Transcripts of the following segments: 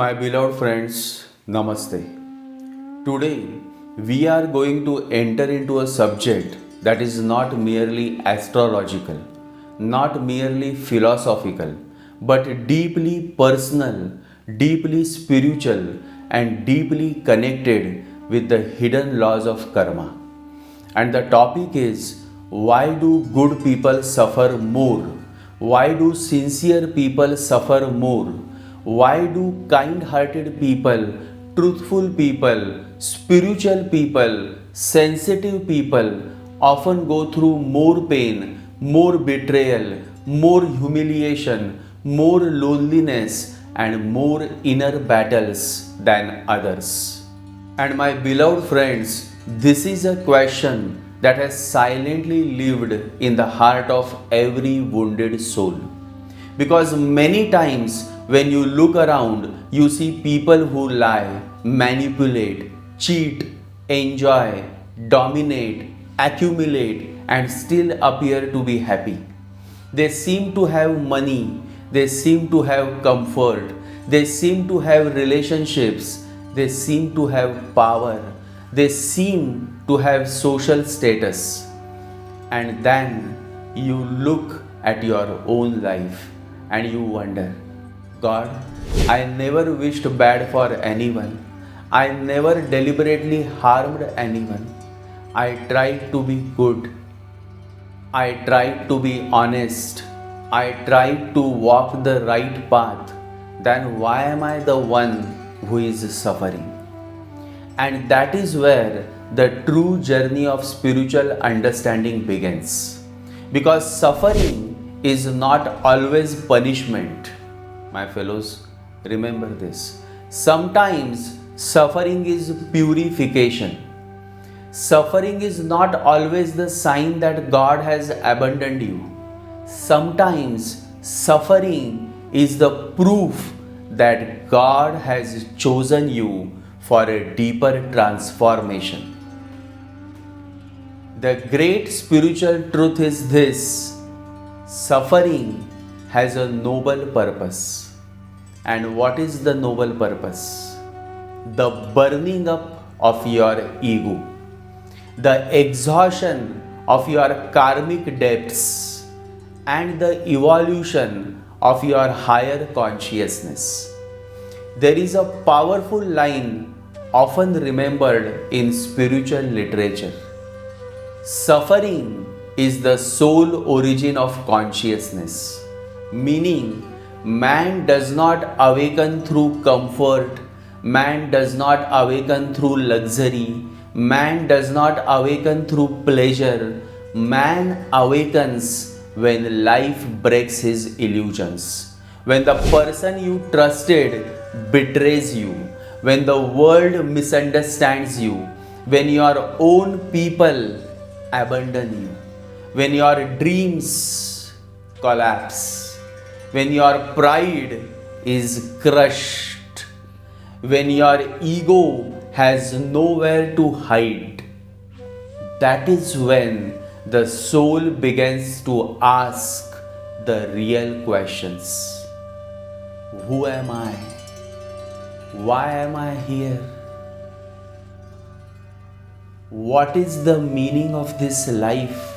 My beloved friends, Namaste. Today we are going to enter into a subject that is not merely astrological, not merely philosophical, but deeply personal, deeply spiritual, and deeply connected with the hidden laws of karma. And the topic is, why do good people suffer more? Why do sincere people suffer more? Why do kind hearted people, truthful people, spiritual people, sensitive people often go through more pain, more betrayal, more humiliation, more loneliness, and more inner battles than others? And my beloved friends, this is a question that has silently lived in the heart of every wounded soul. Because many times when you look around, you see people who lie, manipulate, cheat, enjoy, dominate, accumulate, and still appear to be happy. They seem to have money, they seem to have comfort, they seem to have relationships, they seem to have power, they seem to have social status. And then you look at your own life and you wonder, God, I never wished bad for anyone. I never deliberately harmed anyone. I tried to be good. I tried to be honest. I tried to walk the right path. Then why am I the one who is suffering? And that is where the true journey of spiritual understanding begins. Because suffering is not always punishment. My fellows, remember this. Sometimes suffering is purification. Suffering is not always the sign that God has abandoned you. Sometimes suffering is the proof that God has chosen you for a deeper transformation. The great spiritual truth is this: suffering has a noble purpose. And what is the noble purpose? The burning up of your ego, the exhaustion of your karmic debts, and the evolution of your higher consciousness. There is a powerful line often remembered in spiritual literature. Suffering is the sole origin of consciousness. Meaning, man does not awaken through comfort, man does not awaken through luxury, man does not awaken through pleasure. Man awakens when life breaks his illusions, when the person you trusted betrays you, when the world misunderstands you, when your own people abandon you, when your dreams collapse, when your pride is crushed, when your ego has nowhere to hide. That is when the soul begins to ask the real questions. Who am I? Why am I here? What is the meaning of this life?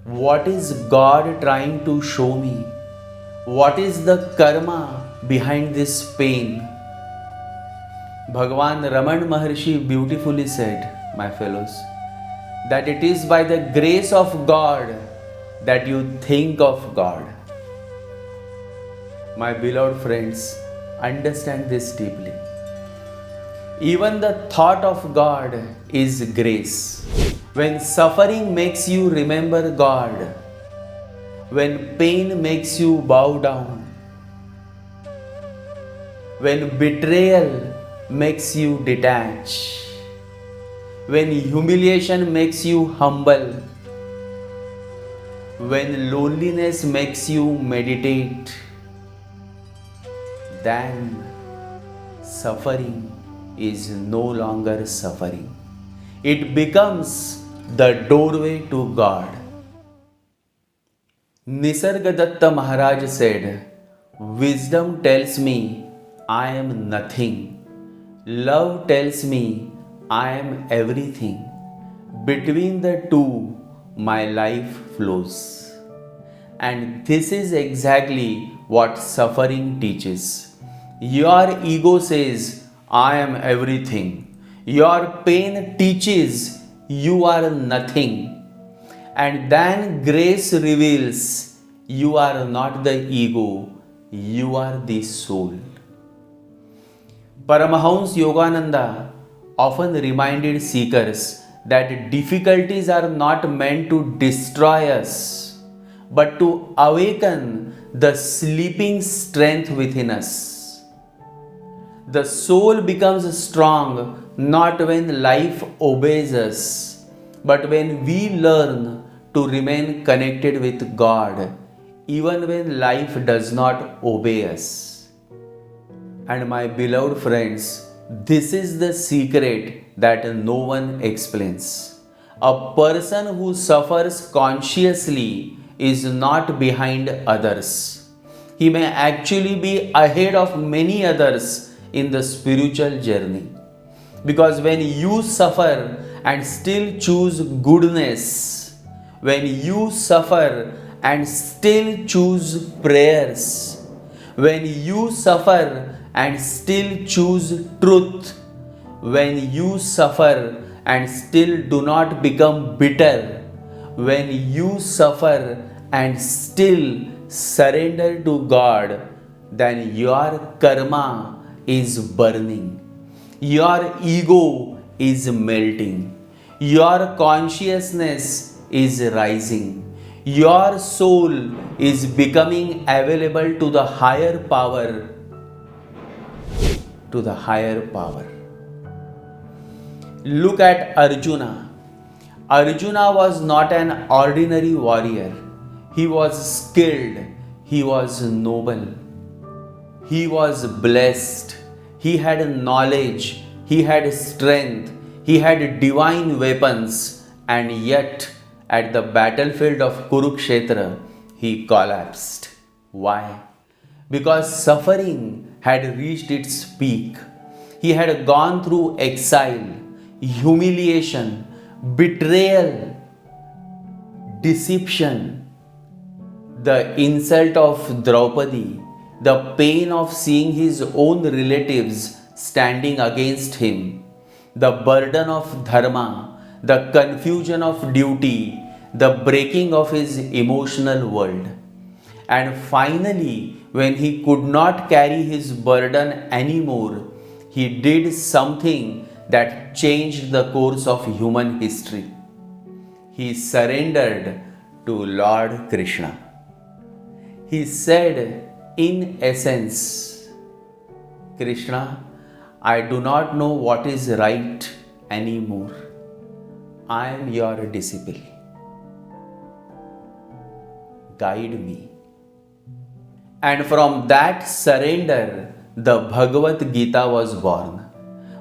What is God trying to show me? What is the karma behind this pain? Bhagavan Raman Maharshi beautifully said, my fellows, that it is by the grace of God that you think of God. My beloved friends, understand this deeply. Even the thought of God is grace. When suffering makes you remember God, when pain makes you bow down, when betrayal makes you detach, when humiliation makes you humble, when loneliness makes you meditate, then suffering is no longer suffering. It becomes the doorway to God. Nisargadatta Maharaj said, Wisdom tells me I am nothing. Love tells me I am everything. Between the two, my life flows. And this is exactly what suffering teaches. Your ego says, I am everything. Your pain teaches you are nothing. And then grace reveals you are not the ego, you are the soul. Paramahansa Yogananda often reminded seekers that difficulties are not meant to destroy us, but to awaken the sleeping strength within us. The soul becomes strong not when life obeys us, but when we learn to remain connected with God, even when life does not obey us. And my beloved friends, this is the secret that no one explains. A person who suffers consciously is not behind others. He may actually be ahead of many others in the spiritual journey. Because when you suffer and still choose goodness, when you suffer and still choose prayers, when you suffer and still choose truth, when you suffer and still do not become bitter, when you suffer and still surrender to God, then your karma is burning. Your ego is melting. Your consciousness is rising. Your soul is becoming available to the higher power. To the higher power. Look at Arjuna. Arjuna was not an ordinary warrior. He was skilled. He was noble. He was blessed. He had knowledge. He had strength. He had divine weapons. And yet, at the battlefield of Kurukshetra, he collapsed. Why? Because suffering had reached its peak. He had gone through exile, humiliation, betrayal, deception, the insult of Draupadi, the pain of seeing his own relatives standing against him, the burden of dharma, the confusion of duty, the breaking of his emotional world. And finally, when he could not carry his burden anymore, he did something that changed the course of human history. He surrendered to Lord Krishna. He said, in essence, Krishna, I do not know what is right anymore. I am your disciple. Guide me. And from that surrender, the Bhagavad Gita was born.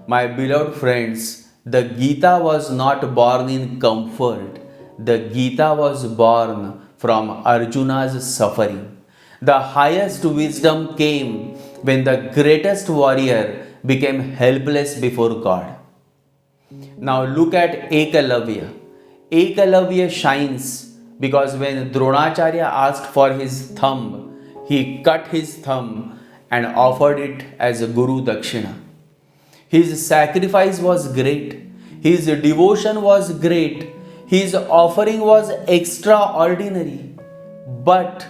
My beloved friends, the Gita was not born in comfort. The Gita was born from Arjuna's suffering. The highest wisdom came when the greatest warrior became helpless before God. Now look at Eklavya. Eklavya shines because when Dronacharya asked for his thumb, he cut his thumb and offered it as a Guru Dakshina. His sacrifice was great. His devotion was great. His offering was extraordinary. But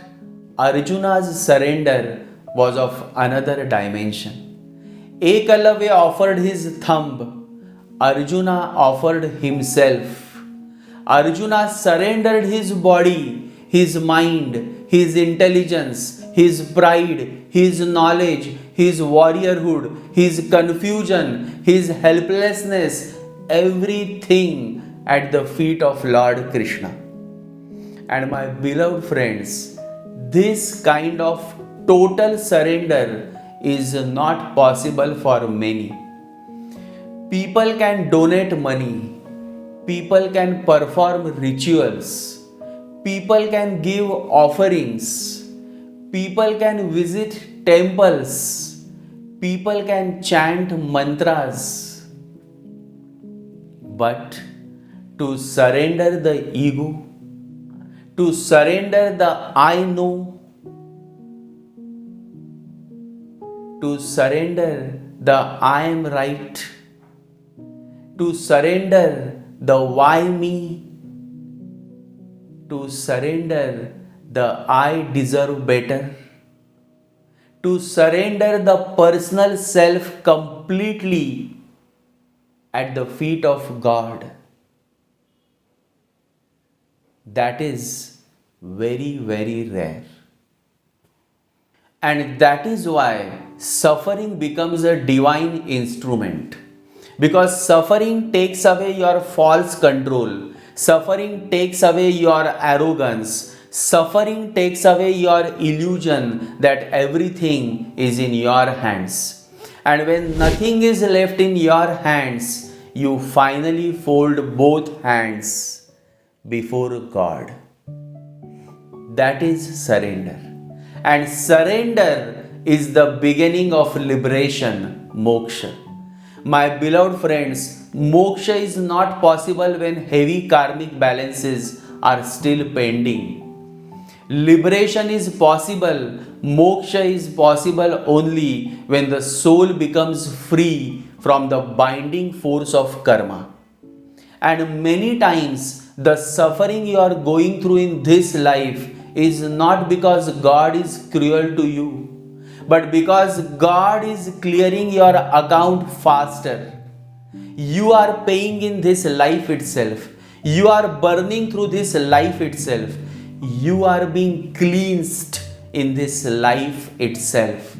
Arjuna's surrender was of another dimension. Eklavya offered his thumb. Arjuna offered himself. Arjuna surrendered his body, his mind, his intelligence, his pride, his knowledge, his warriorhood, his confusion, his helplessness, everything at the feet of Lord Krishna. And my beloved friends, this kind of total surrender is not possible for many. People can donate money, people can perform rituals, people can give offerings, People can visit temples. People can chant mantras. But to surrender the ego, to surrender the I know, to surrender the I am right, to surrender the why me, to surrender the I deserve better, to surrender the personal self completely at the feet of God. That is very, very rare. And that is why suffering becomes a divine instrument. Because suffering takes away your false control. Suffering takes away your arrogance. Suffering takes away your illusion that everything is in your hands. And when nothing is left in your hands, you finally fold both hands before God. That is surrender. And surrender is the beginning of liberation, moksha. My beloved friends, moksha is not possible when heavy karmic balances are still pending. Liberation is possible, moksha is possible only when the soul becomes free from the binding force of karma. And many times, the suffering you are going through in this life is not because God is cruel to you, but because God is clearing your account faster. You are paying in this life itself. You are burning through this life itself. You are being cleansed in this life itself.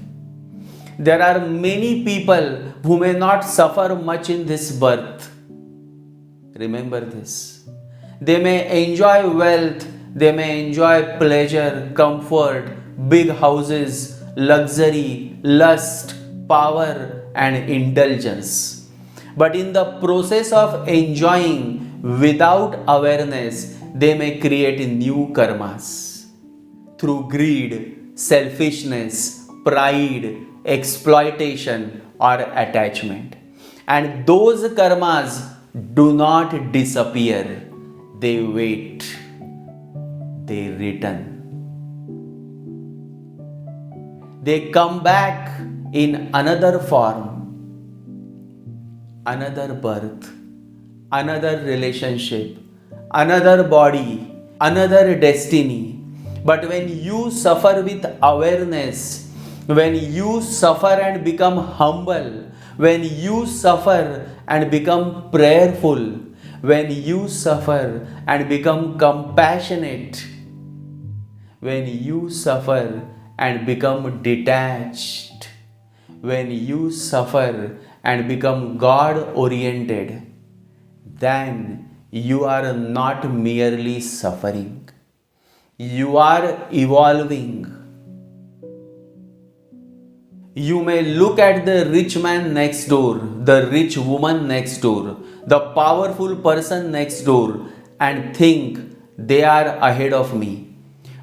There are many people who may not suffer much in this birth. Remember this. They may enjoy wealth, they may enjoy pleasure, comfort, big houses, luxury, lust, power, and indulgence. But in the process of enjoying without awareness, they may create new karmas through greed, selfishness, pride, exploitation, or attachment. And those karmas do not disappear, they wait, they return. They come back in another form, another birth, another relationship, another body, another destiny. But when you suffer with awareness, when you suffer and become humble, when you suffer and become prayerful, when you suffer and become compassionate, when you suffer and become detached, when you suffer and become God-oriented, then you are not merely suffering. You are evolving. You may look at the rich man next door, the rich woman next door, the powerful person next door, and think they are ahead of me.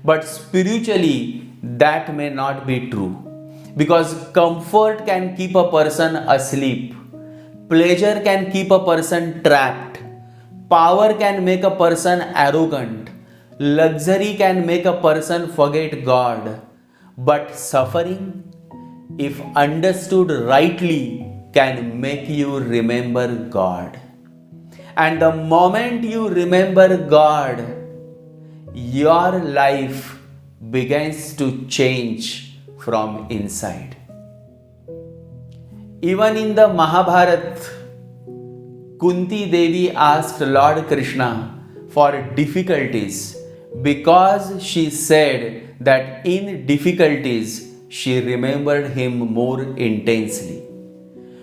But spiritually, that may not be true. Because comfort can keep a person asleep. Pleasure can keep a person trapped. Power can make a person arrogant. Luxury can make a person forget God. But suffering, if understood rightly, can make you remember God. And the moment you remember God, your life begins to change from inside. Even in the Mahabharata, Kunti Devi asked Lord Krishna for difficulties because she said that in difficulties she remembered him more intensely.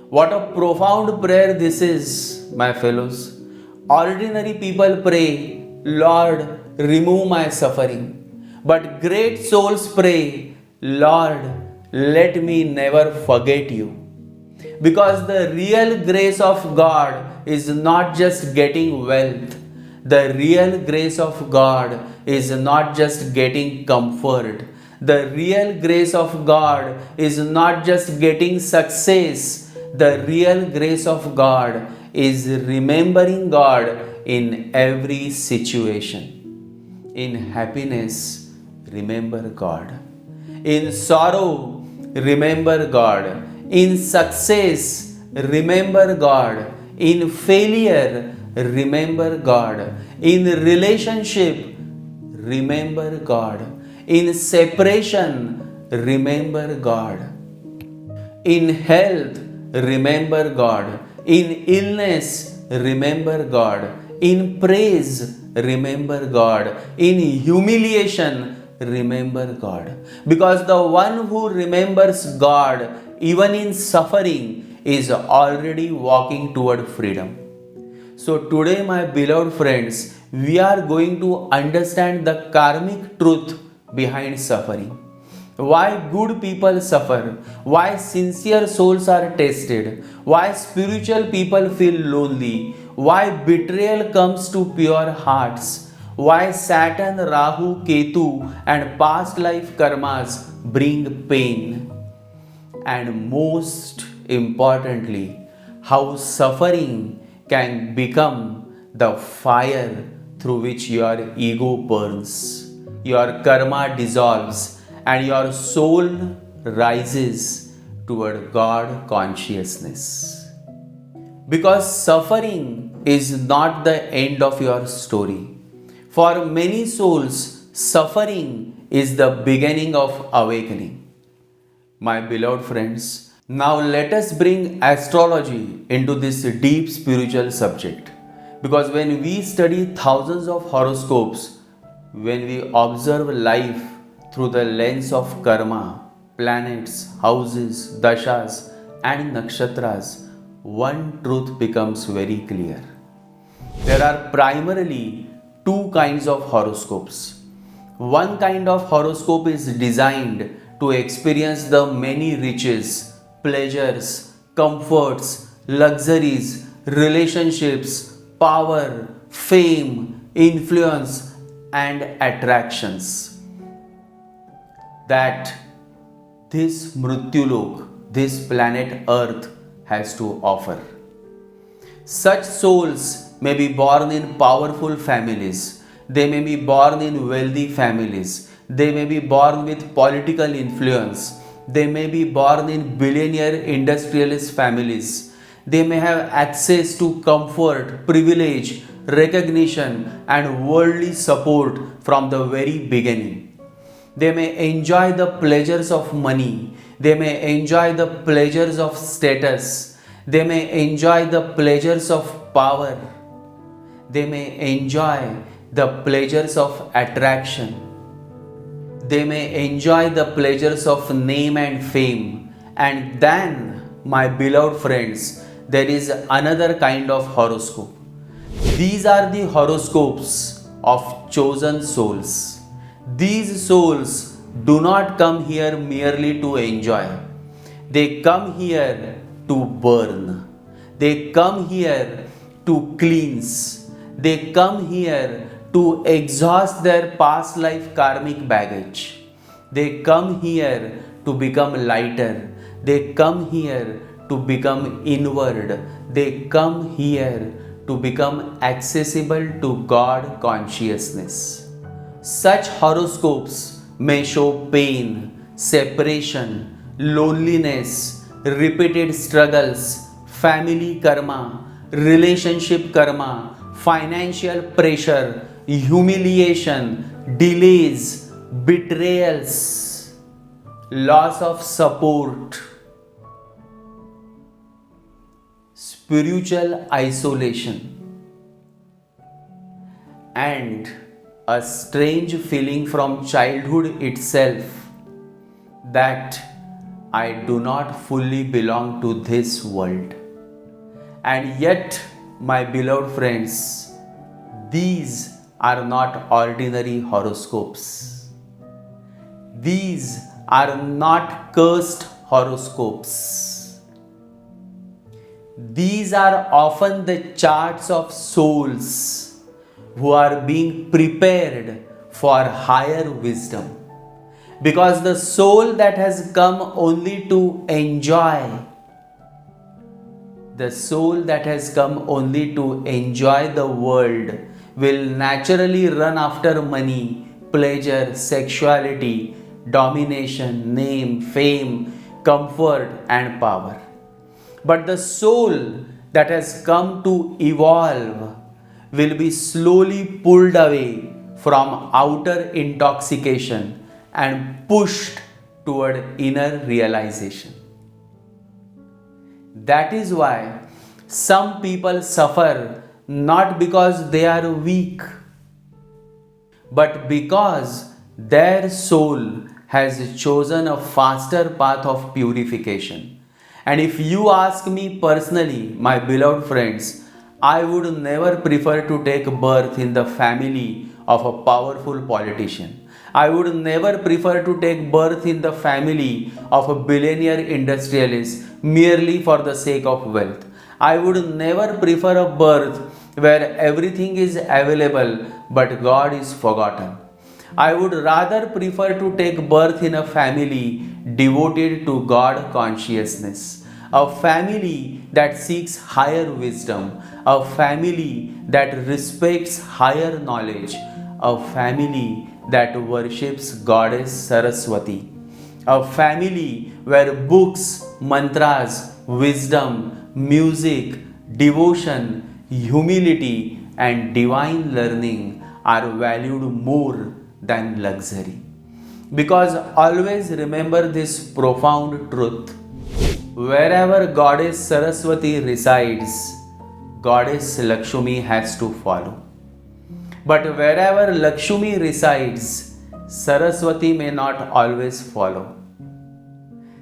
What a profound prayer this is, my fellows. Ordinary people pray, Lord, remove my suffering. But great souls pray, Lord, let me never forget you. Because the real grace of God is not just getting wealth. The real grace of God is not just getting comfort. The real grace of God is not just getting success. The real grace of God is remembering God in every situation. In happiness, remember God. In sorrow, remember God. In success, remember God. In failure, remember God. In relationship, remember God. In separation, remember God. In health, remember God. In illness, remember God. In praise, remember God. In humiliation, remember God. Because the one who remembers God, even in suffering, is already walking toward freedom. So today, my beloved friends, we are going to understand the karmic truth behind suffering. Why good people suffer, why sincere souls are tested, why spiritual people feel lonely, why betrayal comes to pure hearts, why Saturn, Rahu-Ketu and past life karmas bring pain, and most importantly, how suffering can become the fire through which your ego burns, your karma dissolves, and your soul rises toward God consciousness. Because suffering is not the end of your story. For many souls, suffering is the beginning of awakening. My beloved friends, now let us bring astrology into this deep spiritual subject. Because when we study thousands of horoscopes, when we observe life through the lens of karma, planets, houses, dashas, and nakshatras, one truth becomes very clear. There are primarily two kinds of horoscopes. One kind of horoscope is designed to experience the many riches, pleasures, comforts, luxuries, relationships, power, fame, influence, and attractions that this Mrityulok, this planet Earth, has to offer. Such souls may be born in powerful families, they may be born in wealthy families, they may be born with political influence, they may be born in billionaire industrialist families, they may have access to comfort, privilege, recognition, and worldly support from the very beginning. They may enjoy the pleasures of money, they may enjoy the pleasures of status, they may enjoy the pleasures of power, they may enjoy the pleasures of attraction, they may enjoy the pleasures of name and fame. And then, my beloved friends, there is another kind of horoscope. These are the horoscopes of chosen souls. These souls do not come here merely to enjoy. They come here to burn. They come here to cleanse. They come here to exhaust their past life karmic baggage. They come here to become lighter. They come here to become inward. They come here to become accessible to God consciousness. Such horoscopes may show pain, separation, loneliness, repeated struggles, family karma, relationship karma, financial pressure, humiliation, delays, betrayals, loss of support, spiritual isolation, and a strange feeling from childhood itself that I do not fully belong to this world. And yet, my beloved friends, these are not ordinary horoscopes. These are not cursed horoscopes. These are often the charts of souls who are being prepared for higher wisdom. Because the soul that has come only to enjoy, the soul that has come only to enjoy the world will naturally run after money, pleasure, sexuality, domination, name, fame, comfort, and power. But the soul that has come to evolve will be slowly pulled away from outer intoxication and pushed toward inner realization. That is why some people suffer not because they are weak, but because their soul has chosen a faster path of purification. And if you ask me personally, my beloved friends, I would never prefer to take birth in the family of a powerful politician. I would never prefer to take birth in the family of a billionaire industrialist merely for the sake of wealth. I would never prefer a birth where everything is available but God is forgotten. I would rather prefer to take birth in a family devoted to God consciousness, a family that seeks higher wisdom, a family that respects higher knowledge, a family that worships Goddess Saraswati, a family where books, mantras, wisdom, music, devotion, humility, and divine learning are valued more than luxury. Because always remember this profound truth: wherever Goddess Saraswati resides, Goddess Lakshmi has to follow. But wherever Lakshmi resides, Saraswati may not always follow.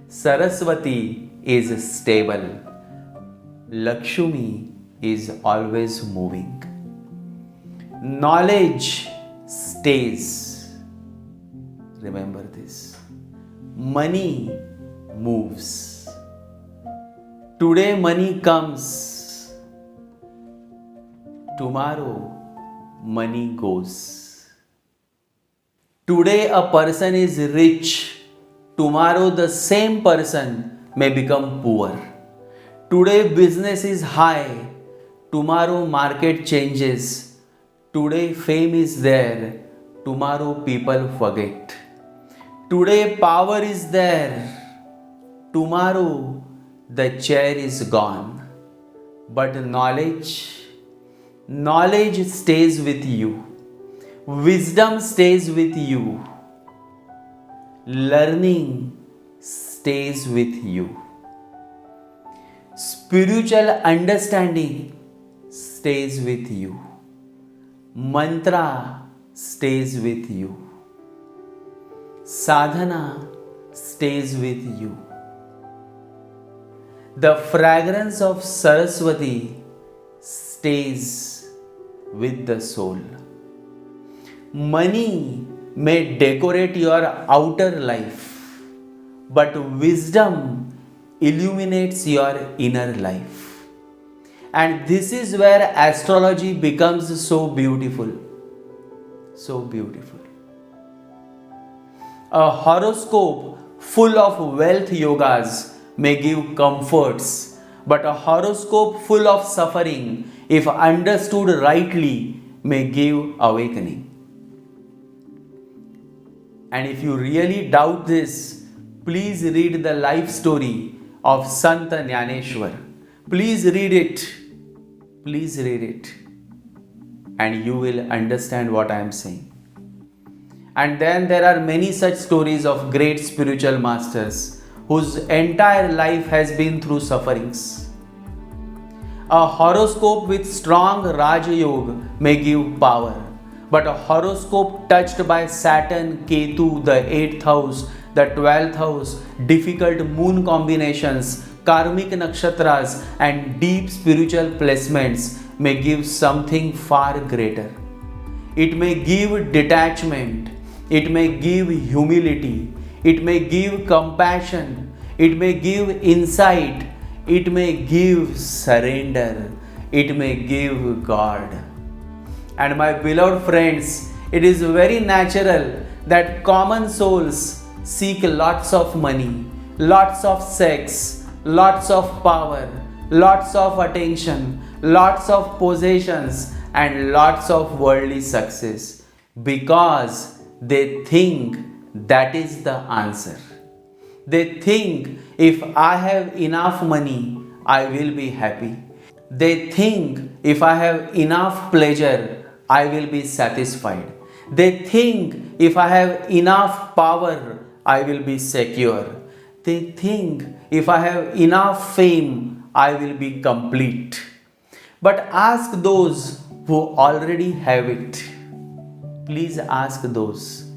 Saraswati is stable. Lakshmi is always moving. Knowledge stays. Remember this. Money moves. Today money comes. Tomorrow money goes. Today a person is rich. Tomorrow the same person may become poor. Today business is high. Tomorrow market changes. Today fame is there. Tomorrow people forget. Today power is there. Tomorrow the chair is gone. But knowledge stays with you. Wisdom stays with you. Learning stays with you. Spiritual understanding stays with you. Mantra stays with you. Sadhana stays with you. The fragrance of Saraswati stays with the soul. Money may decorate your outer life, but wisdom illuminates your inner life. And this is where astrology becomes so beautiful. So beautiful. A horoscope full of wealth yogas may give comforts, but a horoscope full of suffering, if understood rightly, may give awakening. And if you really doubt this, please read the life story of Sant Jnaneshwar. Please read it. Please read it. And you will understand what I am saying. And then there are many such stories of great spiritual masters whose entire life has been through sufferings. A horoscope with strong Raja Yoga may give power, but a horoscope touched by Saturn, Ketu, the 8th house, the 12th house, difficult moon combinations, karmic nakshatras, and deep spiritual placements may give something far greater. It may give detachment, it may give humility, it may give compassion, it may give insight, it may give surrender, it may give God. And my beloved friends, it is very natural that common souls seek lots of money, lots of sex, lots of power, lots of attention, lots of possessions, and lots of worldly success because they think that is the answer. They think if I have enough money, I will be happy. They think if I have enough pleasure, I will be satisfied. They think if I have enough power, I will be secure. They think if I have enough fame, I will be complete. But ask those who already have it. Please ask those.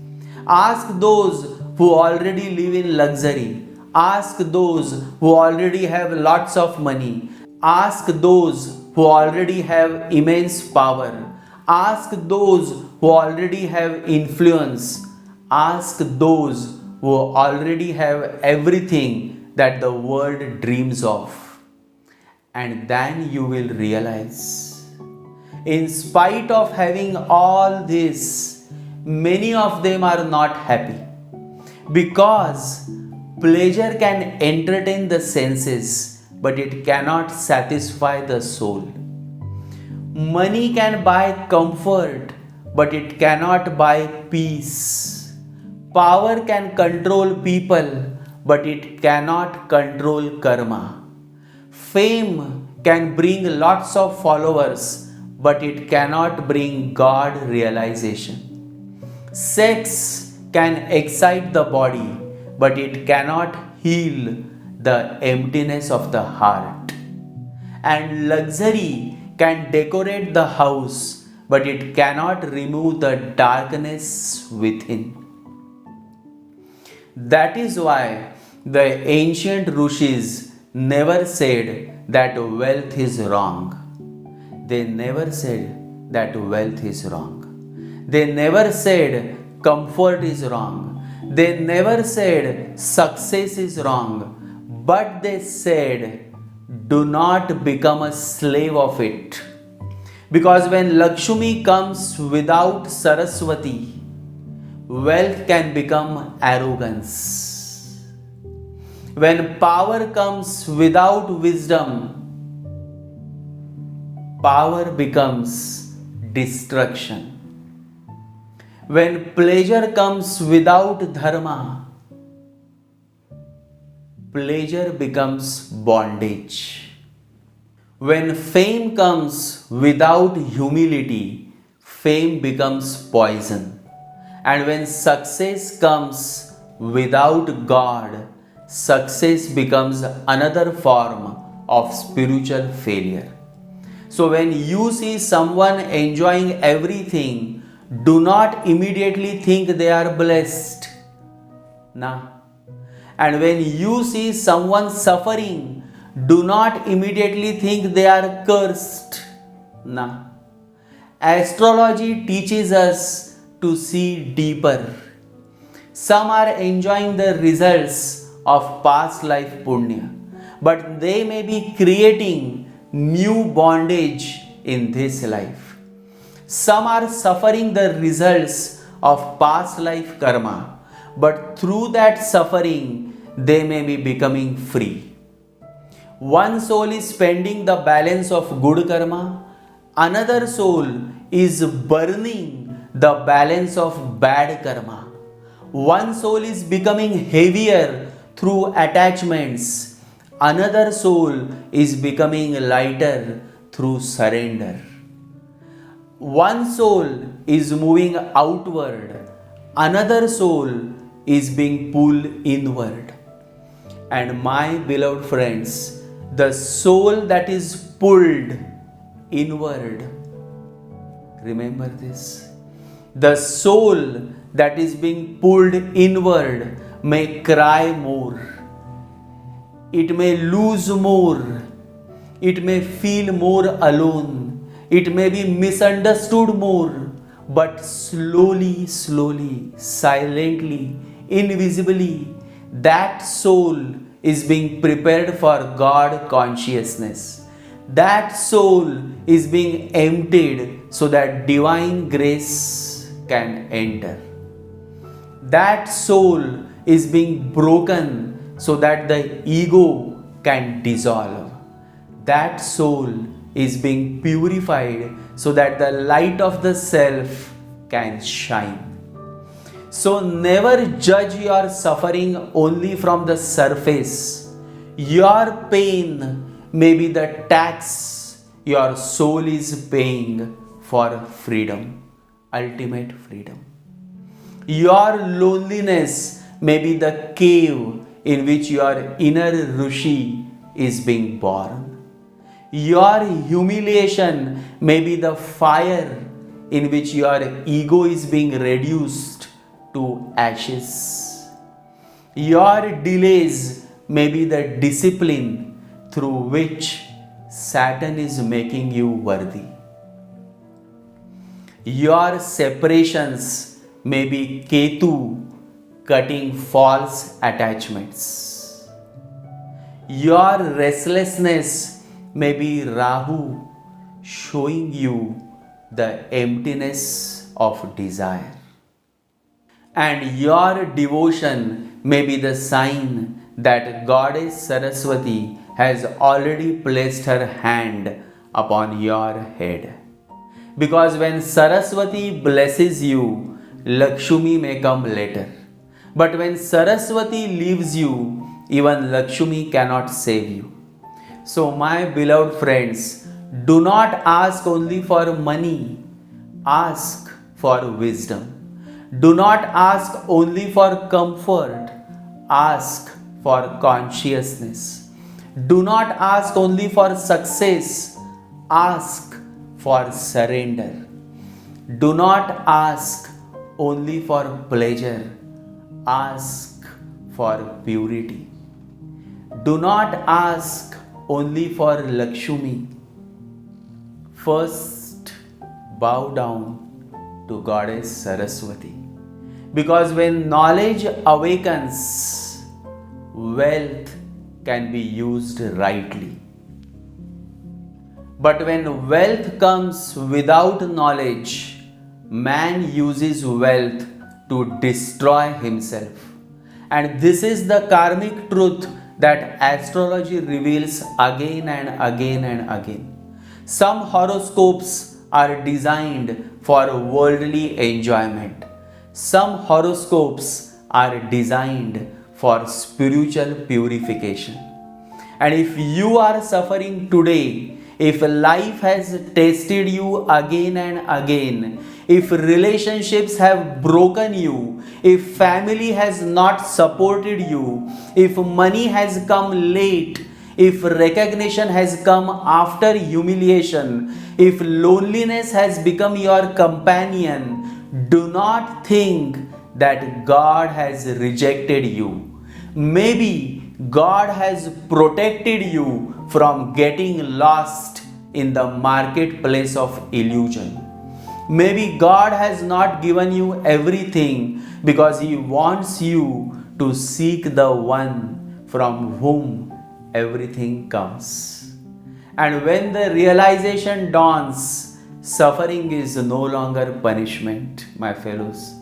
Ask those who already live in luxury. Ask those who already have lots of money. Ask those who already have immense power. Ask those who already have influence. Ask those who already have everything that the world dreams of. And then you will realize, in spite of having all this, many of them are not happy. Because pleasure can entertain the senses, but it cannot satisfy the soul. Money can buy comfort, but it cannot buy peace. Power can control people, but it cannot control karma. Fame can bring lots of followers, but it cannot bring God-Realisation. Sex can excite the body, but it cannot heal the emptiness of the heart. And luxury can decorate the house, but it cannot remove the darkness within. That is why the ancient rishis never said that wealth is wrong. They never said that wealth is wrong. They never said comfort is wrong. They never said success is wrong. But they said, do not become a slave of it. Because when Lakshmi comes without Saraswati, wealth can become arrogance. When power comes without wisdom, power becomes destruction. When pleasure comes without dharma, pleasure becomes bondage. When fame comes without humility, fame becomes poison. And when success comes without God, success becomes another form of spiritual failure. So when you see someone enjoying everything, do not immediately think they are blessed. Nah. And when you see someone suffering, do not immediately think they are cursed. Nah. Astrology teaches us to see deeper. Some are enjoying the results of past life punya, but they may be creating new bondage in this life. Some are suffering the results of past life karma, but through that suffering, they may be becoming free. One soul is spending the balance of good karma, another soul is burning the balance of bad karma. One soul is becoming heavier through attachments, another soul is becoming lighter through surrender. One soul is moving outward, another soul is being pulled inward. And my beloved friends, the soul that is pulled inward, remember this, the soul that is being pulled inward may cry more, it may lose more, it may feel more alone, it may be misunderstood more, but slowly, silently, invisibly, that soul is being prepared for God consciousness. That soul is being emptied so that divine grace can enter. That soul is being broken so that the ego can dissolve. That soul is being purified so that the light of the self can shine. So never judge your suffering only from the surface. Your pain may be the tax your soul is paying for freedom, ultimate freedom. Your loneliness may be the cave in which your inner Rishi is being born. Your humiliation may be the fire in which your ego is being reduced to ashes. Your delays may be the discipline through which Saturn is making you worthy. Your separations may be Ketu cutting false attachments. Your restlessness may be Rahu showing you the emptiness of desire. And your devotion may be the sign that Goddess Saraswati has already placed her hand upon your head. Because when Saraswati blesses you, Lakshmi may come later. But when Saraswati leaves you, even Lakshmi cannot save you. So my beloved friends, do not ask only for money, ask for wisdom. Do not ask only for comfort, ask for consciousness. Do not ask only for success, ask for surrender. Do not ask only for pleasure, ask for purity. Do not ask only for Lakshmi. First, bow down to Goddess Saraswati. Because when knowledge awakens, wealth can be used rightly. But when wealth comes without knowledge, man uses wealth to destroy himself. And this is the karmic truth that astrology reveals again and again and again. Some horoscopes are designed for worldly enjoyment. Some horoscopes are designed for spiritual purification. And if you are suffering today, if life has tested you again and again, if relationships have broken you, if family has not supported you, if money has come late, if recognition has come after humiliation, if loneliness has become your companion, do not think that God has rejected you. Maybe God has protected you from getting lost in the marketplace of illusion. Maybe God has not given you everything because He wants you to seek the one from whom everything comes. And when the realization dawns, suffering is no longer punishment, my fellows.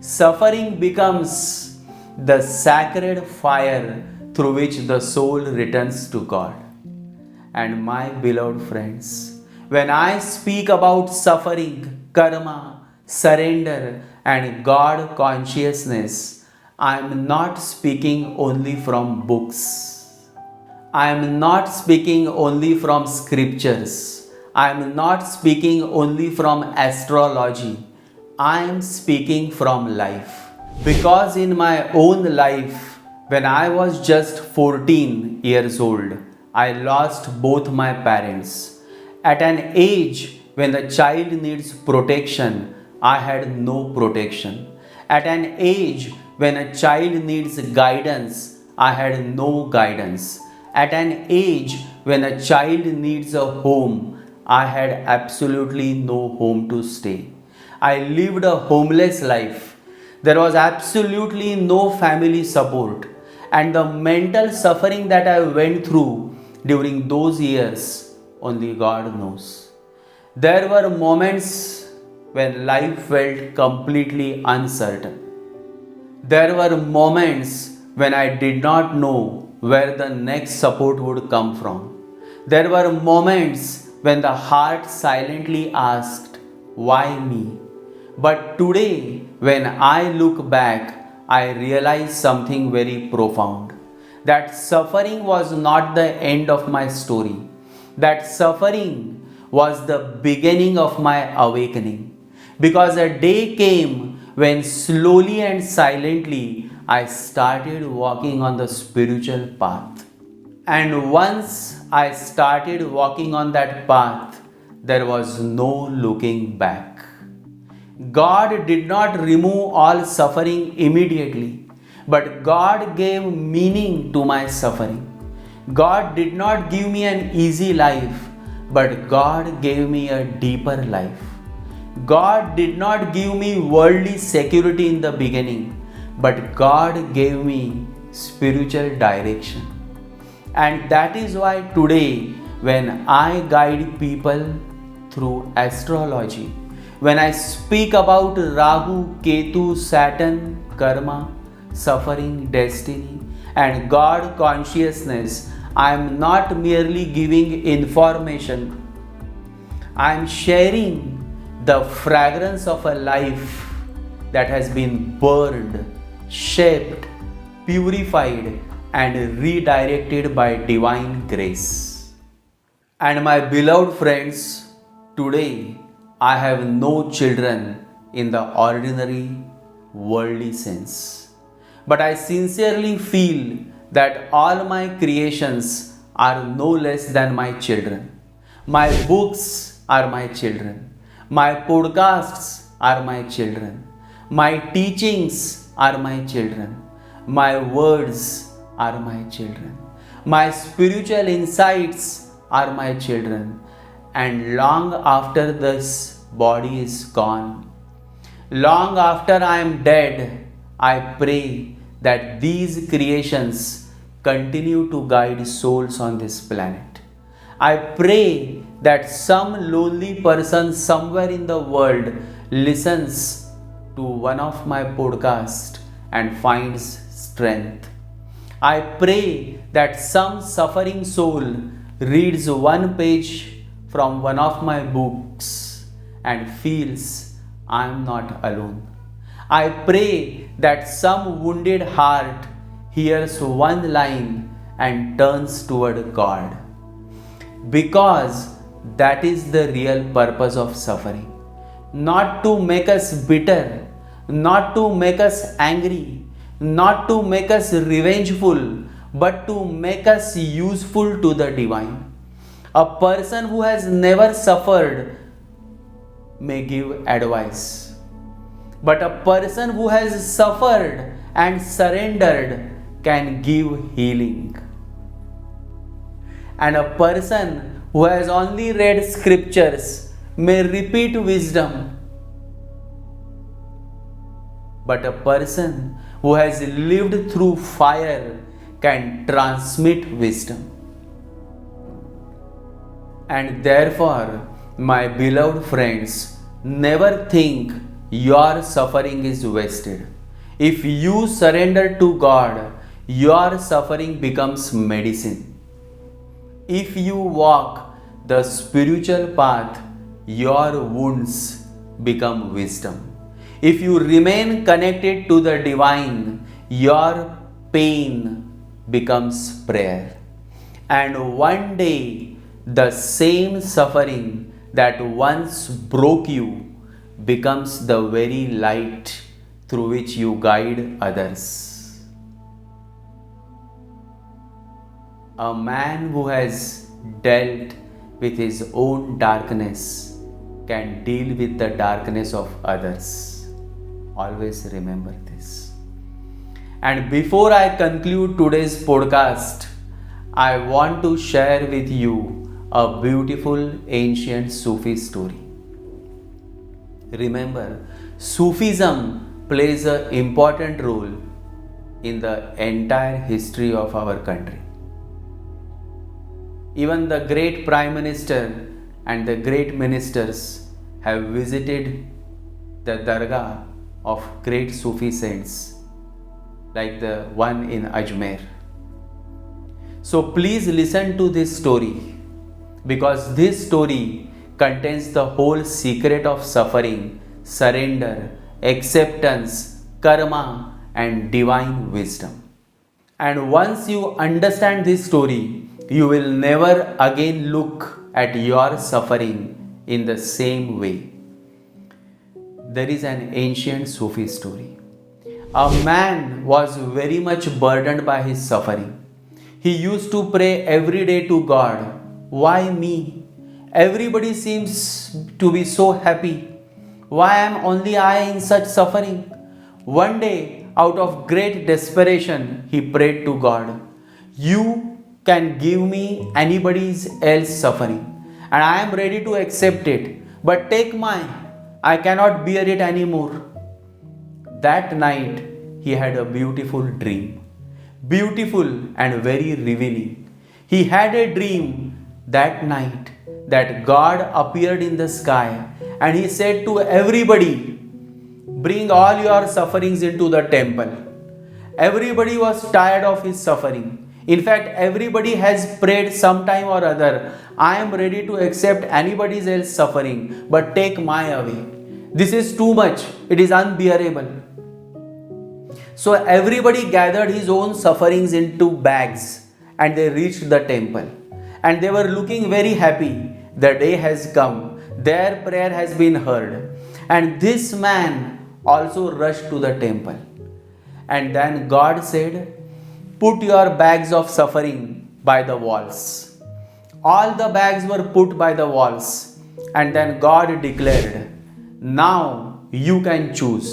Suffering becomes the sacred fire through which the soul returns to God. And my beloved friends, when I speak about suffering, karma, surrender and God consciousness, I am not speaking only from books. I am not speaking only from scriptures. I am not speaking only from astrology. I am speaking from life. Because in my own life, when I was just 14 years old, I lost both my parents. At an age when the child needs protection, I had no protection. At an age when a child needs guidance, I had no guidance. At an age when a child needs a home, I had absolutely no home to stay. I lived a homeless life. There was absolutely no family support. And the mental suffering that I went through during those years, only God knows. There were moments when life felt completely uncertain. There were moments when I did not know where the next support would come from. There were moments when the heart silently asked, "Why me?" But today, when I look back, I realize something very profound. That suffering was not the end of my story. That suffering was the beginning of my awakening. Because a day came when slowly and silently I started walking on the spiritual path. And once I started walking on that path, there was no looking back. God did not remove all suffering immediately, but God gave meaning to my suffering. God did not give me an easy life, but God gave me a deeper life. God did not give me worldly security in the beginning, but God gave me spiritual direction. And that is why today, when I guide people through astrology, when I speak about Rahu-Ketu, Saturn, karma, suffering, destiny, and God consciousness, I am not merely giving information. I am sharing the fragrance of a life that has been burned, shaped, purified, and redirected by divine grace. And my beloved friends, today I have no children in the ordinary worldly sense. But I sincerely feel that all my creations are no less than my children. My books are my children. My podcasts are my children. My teachings are my children. My words are my children. My spiritual insights are my children. And long after this body is gone, long after I am dead, I pray that these creations continue to guide souls on this planet. I pray that some lonely person somewhere in the world listens to one of my podcasts and finds strength. I pray that some suffering soul reads one page from one of my books and feels I am not alone. I pray that some wounded heart hears one line and turns toward God. Because that is the real purpose of suffering. Not to make us bitter, not to make us angry, not to make us revengeful, but to make us useful to the divine. A person who has never suffered may give advice, but a person who has suffered and surrendered can give healing. And a person who has only read scriptures may repeat wisdom, but a person who has lived through fire can transmit wisdom. And therefore, my beloved friends, never think your suffering is wasted. If you surrender to God, your suffering becomes medicine. If you walk the spiritual path, your wounds become wisdom. If you remain connected to the divine, your pain becomes prayer. And one day, the same suffering that once broke you becomes the very light through which you guide others. A man who has dealt with his own darkness can deal with the darkness of others. Always remember this. And before I conclude today's podcast, I want to share with you a beautiful ancient Sufi story. Remember, Sufism plays an important role in the entire history of our country. Even the great Prime Minister and the great ministers have visited the dargah of great Sufi saints like the one in Ajmer. So please listen to this story, because this story contains the whole secret of suffering, surrender, acceptance, karma, and divine wisdom. And once you understand this story, you will never again look at your suffering in the same way. There is an ancient Sufi story. A man was very much burdened by his suffering. He used to pray every day to God, "Why me? Everybody seems to be so happy. Why am only I in such suffering?" One day, out of great desperation, he prayed to God, "You can give me anybody's else suffering, and I am ready to accept it, but take mine. I cannot bear it anymore." That night, he had a beautiful dream. Beautiful and very revealing. He had a dream that night that God appeared in the sky and he said to everybody, "Bring all your sufferings into the temple." Everybody was tired of his suffering. In fact, everybody has prayed sometime or other, "I am ready to accept anybody's else suffering, but take my away. This is too much. It is unbearable." So everybody gathered his own sufferings into bags and they reached the temple. And they were looking very happy. The day has come. Their prayer has been heard. And this man also rushed to the temple. And then God said, "Put your bags of suffering by the walls." All the bags were put by the walls. And then God declared, "Now you can choose.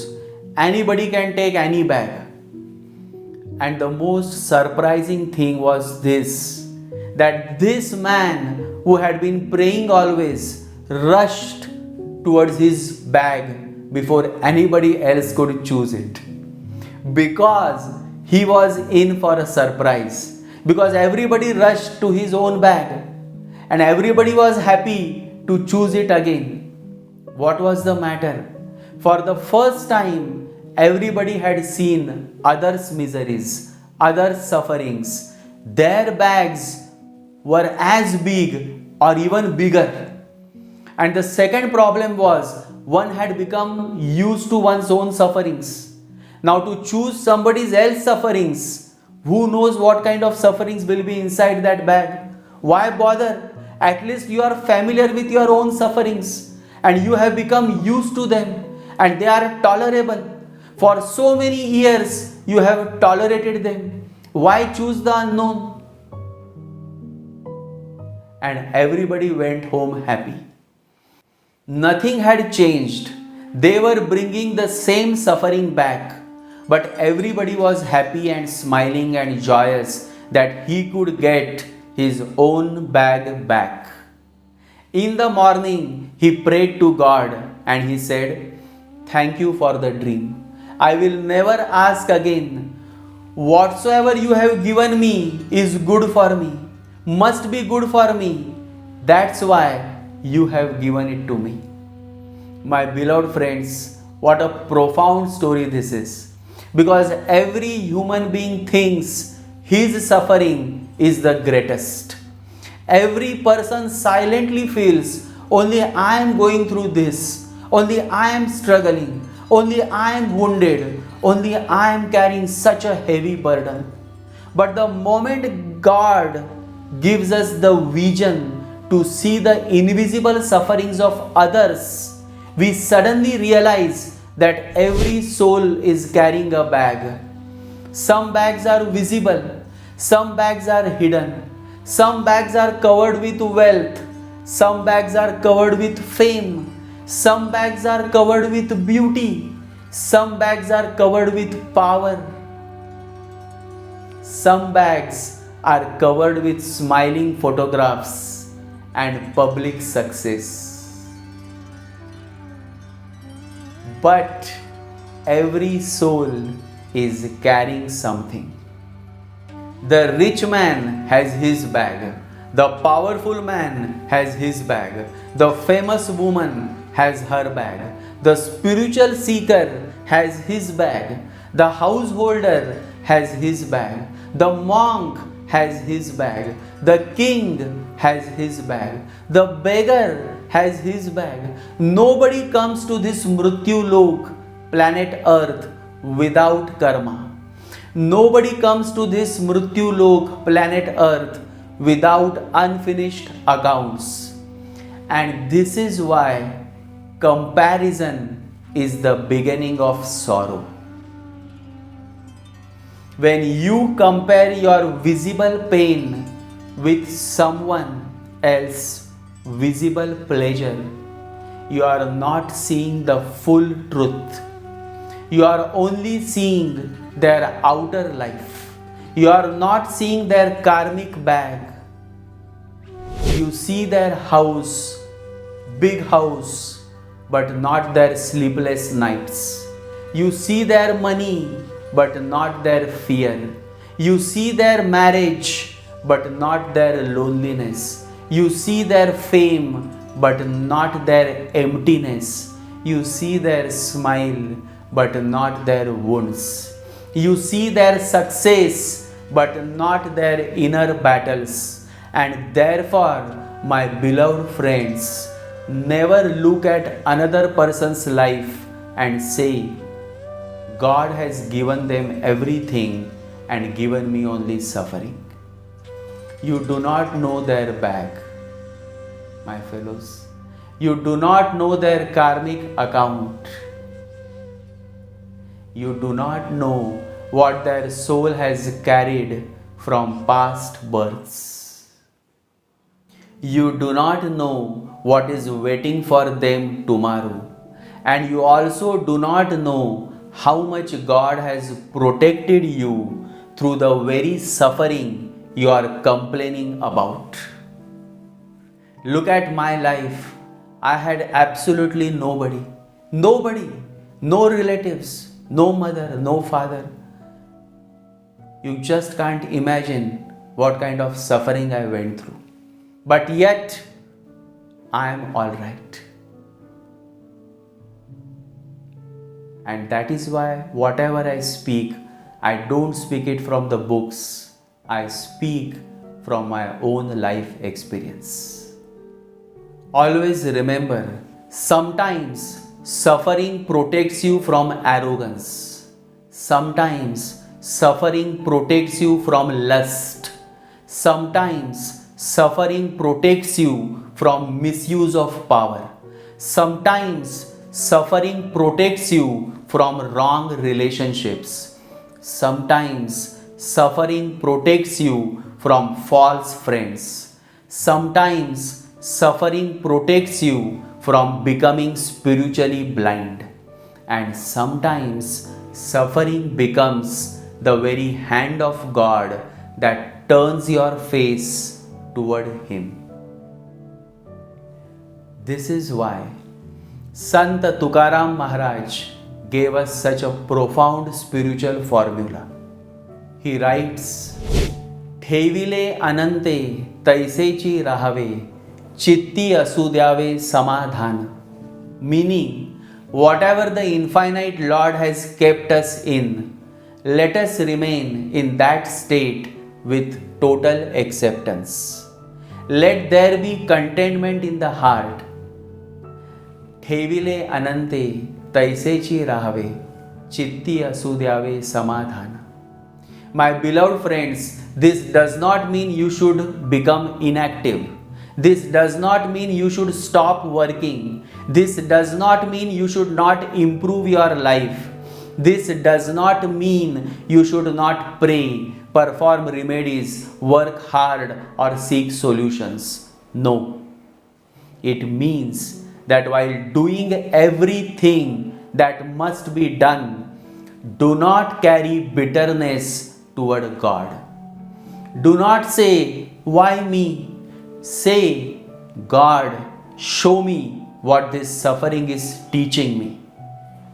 Anybody can take any bag." And the most surprising thing was this, that this man who had been praying always rushed towards his bag before anybody else could choose it. Because he was in for a surprise. Because everybody rushed to his own bag and everybody was happy to choose it again. What was the matter? For the first time, everybody had seen others' miseries, others' sufferings. Their bags were as big or even bigger. And the second problem was, one had become used to one's own sufferings. Now to choose somebody else's sufferings, who knows what kind of sufferings will be inside that bag? Why bother? At least you are familiar with your own sufferings and you have become used to them and they are tolerable. For so many years you have tolerated them. Why choose the unknown? And everybody went home happy. Nothing had changed. They were bringing the same suffering back, but everybody was happy and smiling and joyous that he could get his own bag back. In the morning, he prayed to God and he said, "Thank you for the dream. I will never ask again. Whatsoever you have given me is good for me, must be good for me. That's why you have given it to me." My beloved friends, what a profound story this is. Because every human being thinks his suffering is the greatest. Every person silently feels, "Only I am going through this. Only I am struggling. Only I am wounded. Only I am carrying such a heavy burden." But the moment God gives us the vision to see the invisible sufferings of others, we suddenly realize that every soul is carrying a bag. Some bags are visible, some bags are hidden, some bags are covered with wealth, some bags are covered with fame, some bags are covered with beauty, some bags are covered with power, some bags are covered with smiling photographs and public success. But every soul is carrying something. The rich man has his bag. The powerful man has his bag. The famous woman has her bag. The spiritual seeker has his bag. The householder has his bag, the monk has his bag, the king has his bag, the beggar has his bag. Nobody comes to this Mrityu Lok, planet Earth, without karma. Nobody comes to this Mrityu Lok, planet Earth, without unfinished accounts. And this is why comparison is the beginning of sorrow. When you compare your visible pain with someone else's visible pleasure, you are not seeing the full truth. You are only seeing their outer life. You are not seeing their karmic bag. You see their house, big house, but not their sleepless nights. You see their money, but not their fear. You see their marriage, but not their loneliness. You see their fame, but not their emptiness. You see their smile, but not their wounds. You see their success, but not their inner battles. And therefore, my beloved friends, never look at another person's life and say, God has given them everything and given me only suffering. You do not know their bag, my fellows. You do not know their karmic account. You do not know what their soul has carried from past births. You do not know what is waiting for them tomorrow. And you also do not know how much God has protected you through the very suffering you are complaining about. Look at my life. I had absolutely nobody. Nobody. No relatives. No mother. No father. You just can't imagine what kind of suffering I went through. But yet, I am alright. And that is why whatever I speak, I don't speak it from the books. I speak from my own life experience. Always remember, sometimes suffering protects you from arrogance. Sometimes suffering protects you from lust. Sometimes suffering protects you from misuse of power. Sometimes suffering protects you from wrong relationships. Sometimes suffering protects you from false friends. Sometimes suffering protects you from becoming spiritually blind. And sometimes suffering becomes the very hand of God that turns your face toward Him. This is why Sant Tukaram Maharaj gave us such a profound spiritual formula. He writes, ठेविले अनंते तैसेची राहावे, चित्ती असू द्यावे समाधान. Meaning, whatever the infinite Lord has kept us in, let us remain in that state with total acceptance. Let there be contentment in the heart. ठेविले अनंते तैसेची राहावे, चित्ती असू द्यावे समाधान. My beloved friends, this does not mean you should become inactive. This does not mean you should stop working. This does not mean you should not improve your life. This does not mean you should not pray, perform remedies, work hard, or seek solutions. No. It means that while doing everything that must be done, do not carry bitterness toward God. Do not say, why me? Say, God, show me what this suffering is teaching me.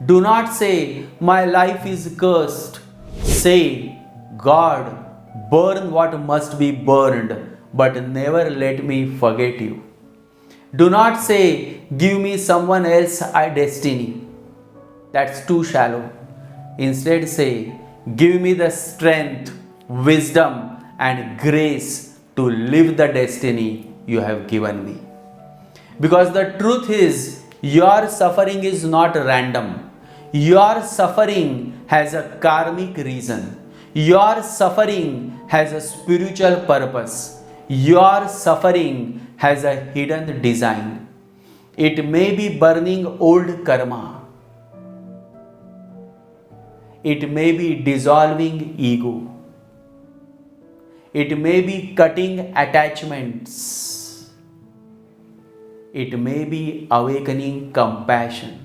Do not say, my life is cursed. Say, God, burn what must be burned, but never let me forget you. Do not say, give me someone else's destiny. That's too shallow. Instead say, Give me the strength, wisdom, and grace to live the destiny you have given me. Because the truth is, your suffering is not random. Your suffering has a karmic reason. Your suffering has a spiritual purpose. Your suffering has a hidden design. It may be burning old karma. It may be dissolving ego. It may be cutting attachments. It may be awakening compassion.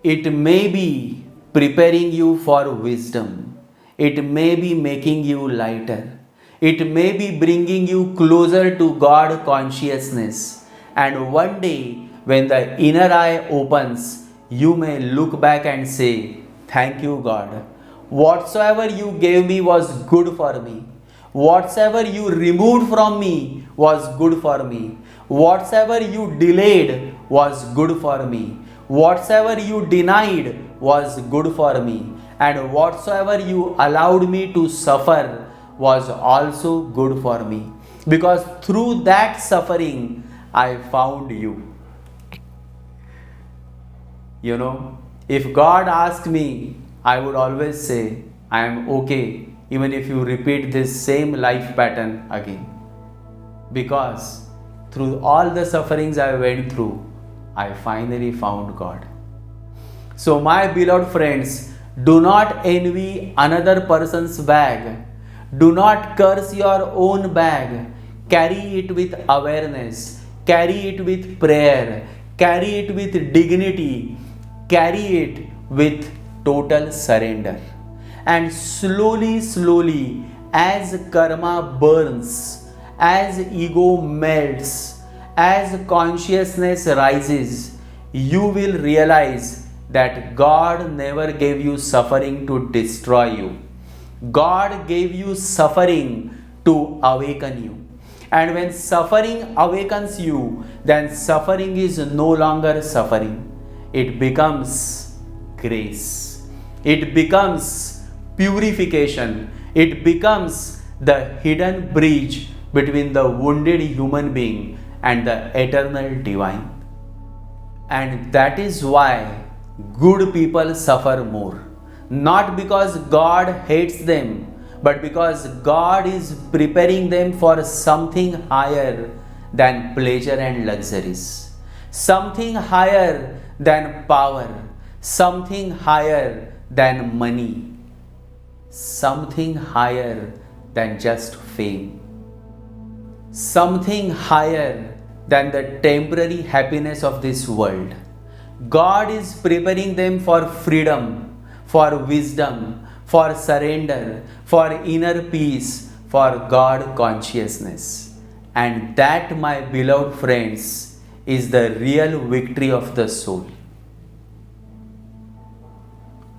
It may be preparing you for wisdom. It may be making you lighter. It may be bringing you closer to God consciousness. And one day, when the inner eye opens, you may look back and say, thank you, God. Whatsoever you gave me was good for me. Whatsoever you removed from me was good for me. Whatsoever you delayed was good for me. Whatsoever you denied was good for me. And whatsoever you allowed me to suffer was also good for me. Because through that suffering, I found you. You know, if God asked me, I would always say, I am okay, even if you repeat this same life pattern again. Because through all the sufferings I went through, I finally found God. So, my beloved friends, do not envy another person's bag. Do not curse your own bag. Carry it with awareness. Carry it with prayer. Carry it with dignity. Carry it with total surrender. And slowly, as karma burns, as ego melts, as consciousness rises, you will realize that God never gave you suffering to destroy you. God gave you suffering to awaken you. And when suffering awakens you, then suffering is no longer suffering. It becomes grace. It becomes purification. It becomes the hidden bridge between the wounded human being and the eternal divine. And that is why good people suffer more. Not because God hates them, but because God is preparing them for something higher than pleasure and luxuries. Something higher than power. Something higher than money. Something higher than just fame. Something higher than the temporary happiness of this world. God is preparing them for freedom, for wisdom, for surrender, for inner peace, for God consciousness. And that, my beloved friends, is the real victory of the soul.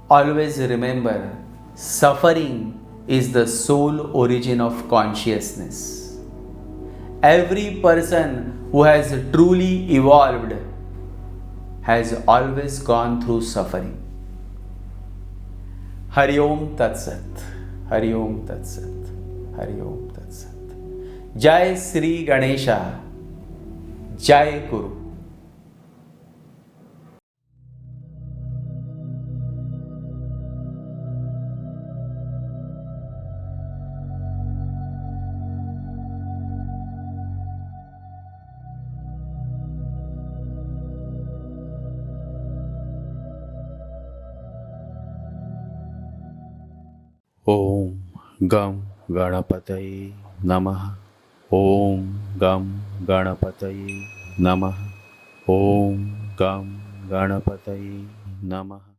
Always remember, suffering is the sole origin of consciousness. Every person who has truly evolved has always gone through suffering. Hari Om Tat Sat. Hari Om Tat Sat. Hari Om Tat Sat. Jai Sri Ganesha. Jai Guru. Om Gam Ganapataye Namaha. Om Gam Ganapataye Namaha. Om Gam Ganapataye Namaha.